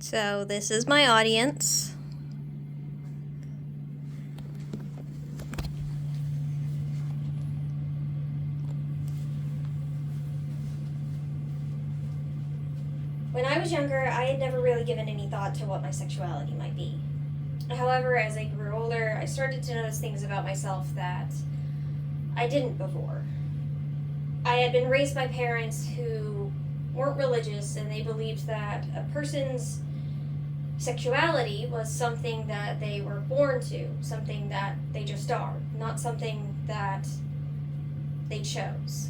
So this is my audience. When I was younger, I had never really given any thought to what my sexuality might be. However, as I grew older, I started to notice things about myself that I didn't before. I had been raised by parents who weren't religious, and they believed that a person's sexuality was something that they were born to, something that they just are, not something that they chose.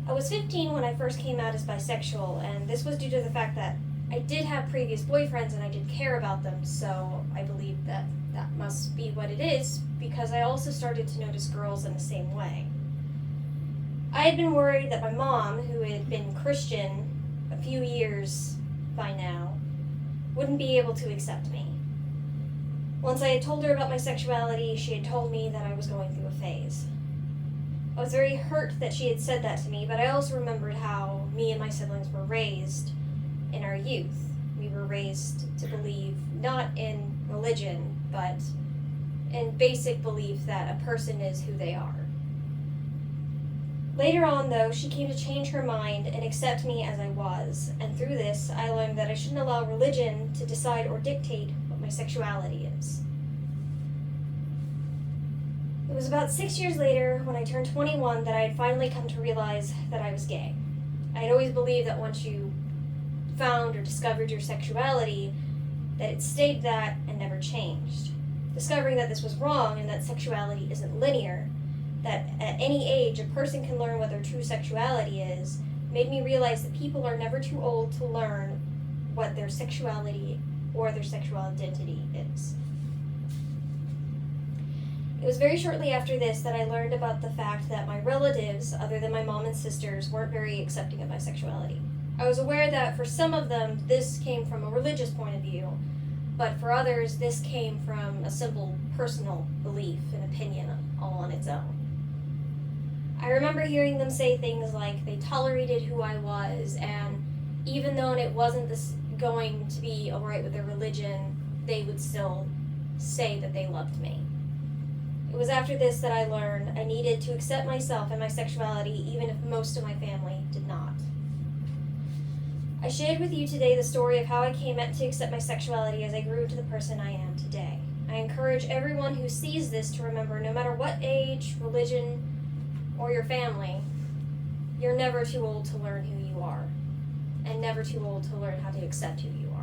I was 15 when I first came out as bisexual, and this was due to the fact that I did have previous boyfriends and I did care about them, so I believed that that must be what it is, because I also started to notice girls in the same way. I had been worried that my mom, who had been Christian a few years by now, wouldn't be able to accept me. Once I had told her about my sexuality, she had told me that I was going through a phase. I was very hurt that she had said that to me, but I also remembered how me and my siblings were raised in our youth. We were raised to believe not in religion, but in basic belief that a person is who they are. Later on, though, she came to change her mind and accept me as I was, and through this, I learned that I shouldn't allow religion to decide or dictate what my sexuality is. It was about 6 years later, when I turned 21, that I had finally come to realize that I was gay. I had always believed that once you found or discovered your sexuality, that it stayed that and never changed. Discovering that this was wrong and that sexuality isn't linear, that at any age a person can learn what their true sexuality is, made me realize that people are never too old to learn what their sexuality or their sexual identity is. It was very shortly after this that I learned about the fact that my relatives, other than my mom and sisters, weren't very accepting of my sexuality. I was aware that for some of them this came from a religious point of view, but for others this came from a simple personal belief and opinion all on its own. I remember hearing them say things like they tolerated who I was, and even though it wasn't going to be alright with their religion, they would still say that they loved me. It was after this that I learned I needed to accept myself and my sexuality, even if most of my family did not. I shared with you today the story of how I came to accept my sexuality as I grew to the person I am today. I encourage everyone who sees this to remember, no matter what age, religion, or your family, you're never too old to learn who you are, and never too old to learn how to accept who you are.